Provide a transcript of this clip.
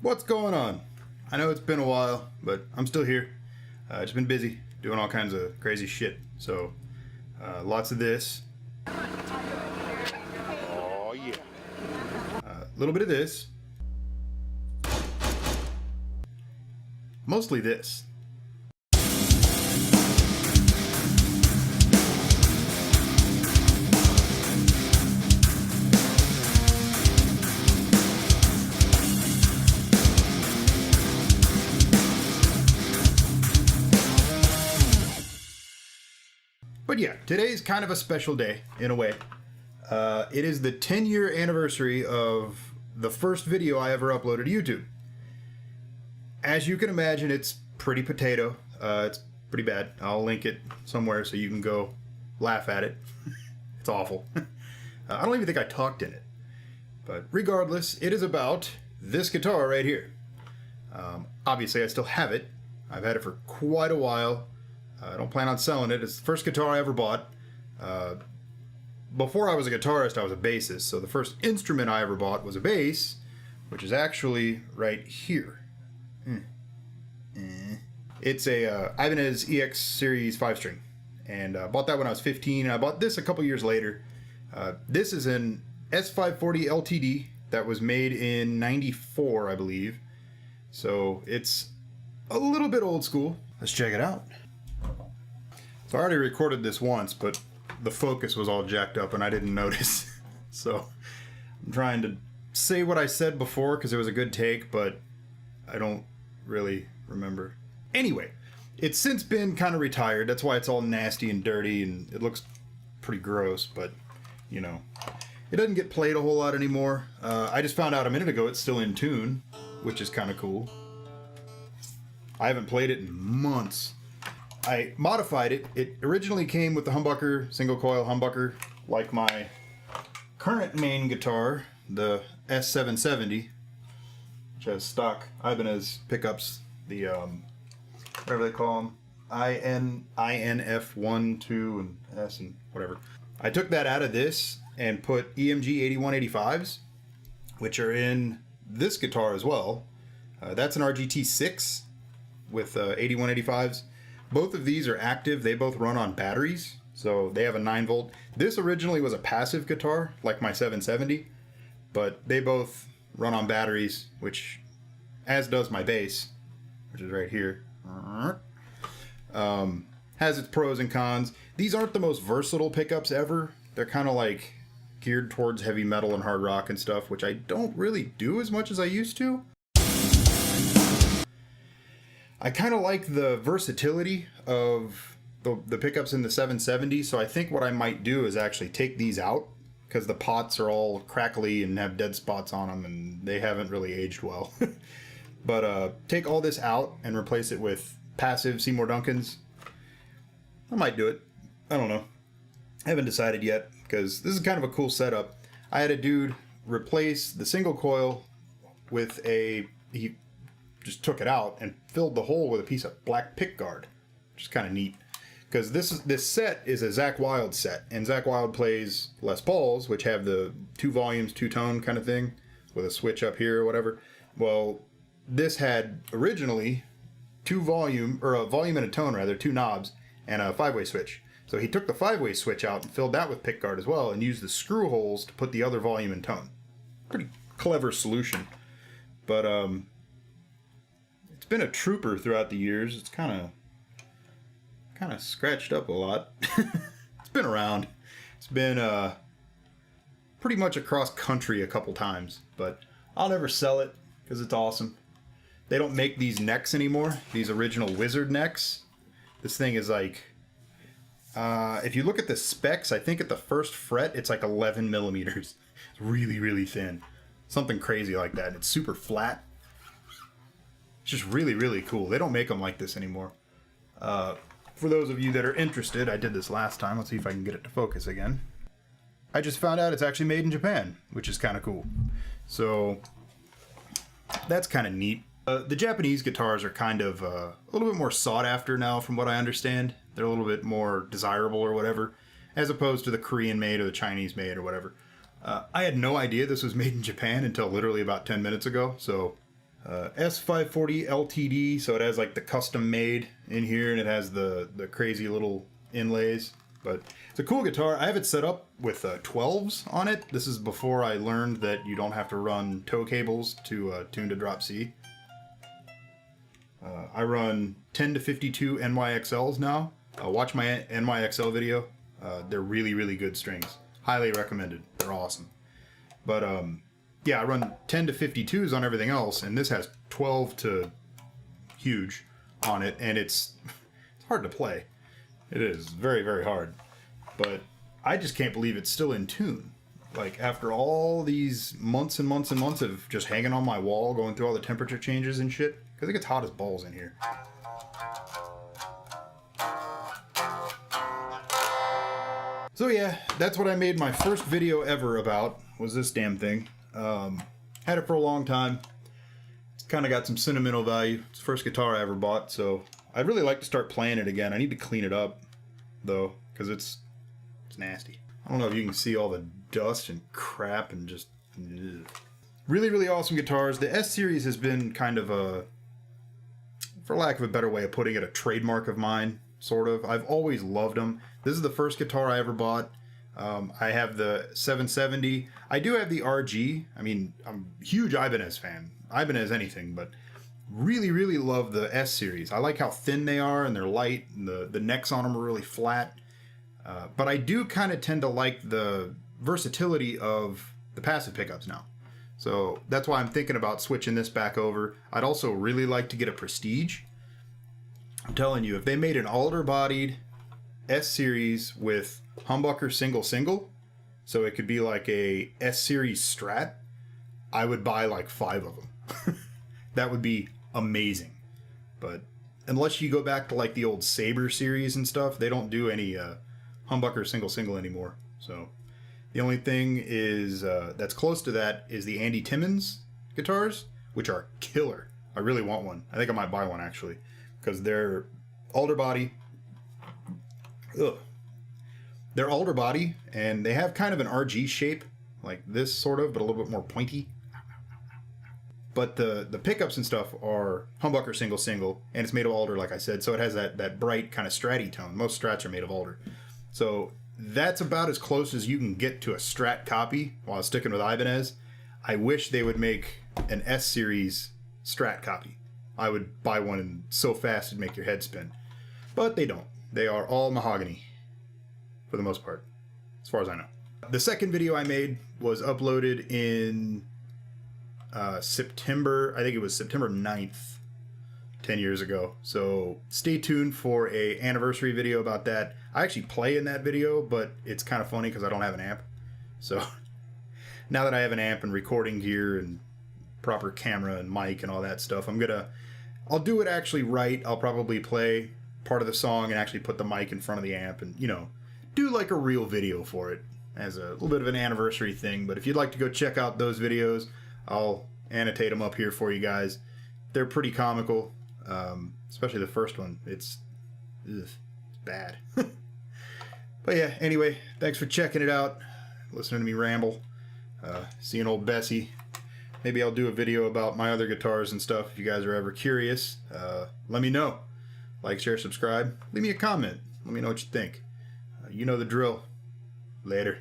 What's going on? I know it's been a while, but I'm still here. Just been busy doing all kinds of crazy shit. So, lots of this. Oh yeah. A little bit of this. Mostly this. But yeah, today's kind of a special day, in a way. It is the 10-year anniversary of the first video I ever uploaded to YouTube. As you can imagine, it's pretty potato. It's pretty bad. I'll link it somewhere so you can go laugh at it. It's awful. I don't even think I talked in it. But regardless, it is about this guitar right here. Obviously, I still have it. I've had it for quite a while. I don't plan on selling it. It's the first guitar I ever bought. Before I was a guitarist, I was a bassist. So the first instrument I ever bought was a bass, which is actually right here. It's a Ibanez EX Series 5-string. And I bought that when I was 15. And I bought this a couple years later. This is an S540LTD that was made in '94, I believe. So it's a little bit old school. Let's check it out. So I already recorded this once, but the focus was all jacked up and I didn't notice. So I'm trying to say what I said before because it was a good take, but I don't really remember. Anyway, it's since been kind of retired. That's why it's all nasty and dirty and it looks pretty gross, but you know, it doesn't get played a whole lot anymore. I just found out a minute ago it's still in tune, which is kind of cool. I haven't played it in months. I modified it. It originally came with the humbucker, single coil humbucker, like my current main guitar, the S770, which has stock Ibanez pickups, the whatever they call them, INF 1, 2, and S and whatever. I took that out of this and put EMG 8185s, which are in this guitar as well. That's an RGT6 with 8185s. Both of these are active. They both run on batteries, so they have a 9-volt. This originally was a passive guitar, like my 770, but they both run on batteries, which, as does my bass, which is right here. Has its pros and cons. These aren't the most versatile pickups ever. They're kind of like geared towards heavy metal and hard rock and stuff, which I don't really do as much as I used to. I kind of like the versatility of the pickups in the 770, so I think what I might do is actually take these out, because the pots are all crackly and have dead spots on them, and they haven't really aged well. But take all this out and replace it with passive Seymour Duncans. I might do it. I don't know. I haven't decided yet, because this is kind of a cool setup. I had a dude replace the single coil with he just took it out and filled the hole with a piece of black pick guard, which is kind of neat. Because this set is a Zakk Wylde set, and Zakk Wylde plays Les Pauls, which have the 2 volumes, 2-tone kind of thing, with a switch up here or whatever. Well, this had originally a volume and a tone rather, 2 knobs, and a 5-way switch. So he took the 5-way switch out and filled that with pick guard as well, and used the screw holes to put the other volume and tone. Pretty clever solution. But it's been a trooper throughout the years. It's kind of scratched up a lot. It's been around. It's been pretty much across country a couple times, but I'll never sell it because it's awesome. They don't make these necks anymore, these original Wizard necks. This thing is like, if you look at the specs, I think at the first fret it's like 11 millimeters. It's really, really thin. Something crazy like that. It's super flat. It's just really, really cool. They don't make them like this anymore. For those of you that are interested, I did this last time. Let's see if I can get it to focus again. I just found out it's actually made in Japan, which is kind of cool. So that's kind of neat. The Japanese guitars are kind of a little bit more sought after now, from what I understand. They're a little bit more desirable or whatever, as opposed to the Korean made or the Chinese made or whatever. I had no idea this was made in Japan until literally about 10 minutes ago, so S540LTD, so it has like the custom made in here, and it has the crazy little inlays. But it's a cool guitar. I have it set up with 12s on it. This is before I learned that you don't have to run tow cables to tune to drop C. I run 10 to 52 NYXLs now. Watch my NYXL video. They're really, really good strings. Highly recommended. They're awesome. But yeah, I run 10 to 52s on everything else, and this has 12 to huge on it, and it's hard to play. It is very, very hard. But I just can't believe it's still in tune. Like, after all these months and months and months of just hanging on my wall, going through all the temperature changes and shit, because it gets hot as balls in here. So yeah, that's what I made my first video ever about, was this damn thing. Had it for a long time. It's kind of got some sentimental value. It's the first guitar I ever bought, so I'd really like to start playing it again. I need to clean it up, though, because it's nasty. I don't know if you can see all the dust and crap and just... Ugh. Really, really awesome guitars. The S series has been kind of a, for lack of a better way of putting it, a trademark of mine, sort of. I've always loved them. This is the first guitar I ever bought. I have the 770. I do have the RG. I mean, I'm a huge Ibanez fan. Ibanez anything, but really, really love the S series. I like how thin they are and they're light, and the necks on them are really flat. But I do kind of tend to like the versatility of the passive pickups now. So that's why I'm thinking about switching this back over. I'd also really like to get a Prestige. I'm telling you, if they made an alder-bodied S series with humbucker single, so it could be like a S series Strat, I would buy like 5 of them. That would be amazing. But unless you go back to like the old Sabre series and stuff, they don't do any humbucker single anymore. So the only thing is that's close to that is the Andy Timmons guitars, which are killer. I really want one. I think I might buy one actually, because they're alder body. Ugh. They're alder body, and they have kind of an RG shape, like this sort of, but a little bit more pointy. But the pickups and stuff are humbucker single, and it's made of alder, like I said, so it has that bright kind of stratty tone. Most Strats are made of alder. So that's about as close as you can get to a Strat copy while sticking with Ibanez. I wish they would make an S series Strat copy. I would buy one so fast it'd make your head spin. But they don't. They are all mahogany, for the most part, as far as I know. The second video I made was uploaded in September, I think it was September 9th, 10 years ago. So stay tuned for a anniversary video about that. I actually play in that video, but it's kind of funny because I don't have an amp. So now that I have an amp and recording gear and proper camera and mic and all that stuff, I'll do it actually right. I'll probably play part of the song and actually put the mic in front of the amp and, you know, do like a real video for it as a little bit of an anniversary thing. But if you'd like to go check out those videos, I'll annotate them up here for you guys. They're pretty comical, especially the first one. It's bad. But yeah, anyway, thanks for checking it out, listening to me ramble, seeing old Bessie. Maybe I'll do a video about my other guitars and stuff if you guys are ever curious. Let me know. Like, share, subscribe. Leave me a comment. Let me know what you think. You know the drill. Later.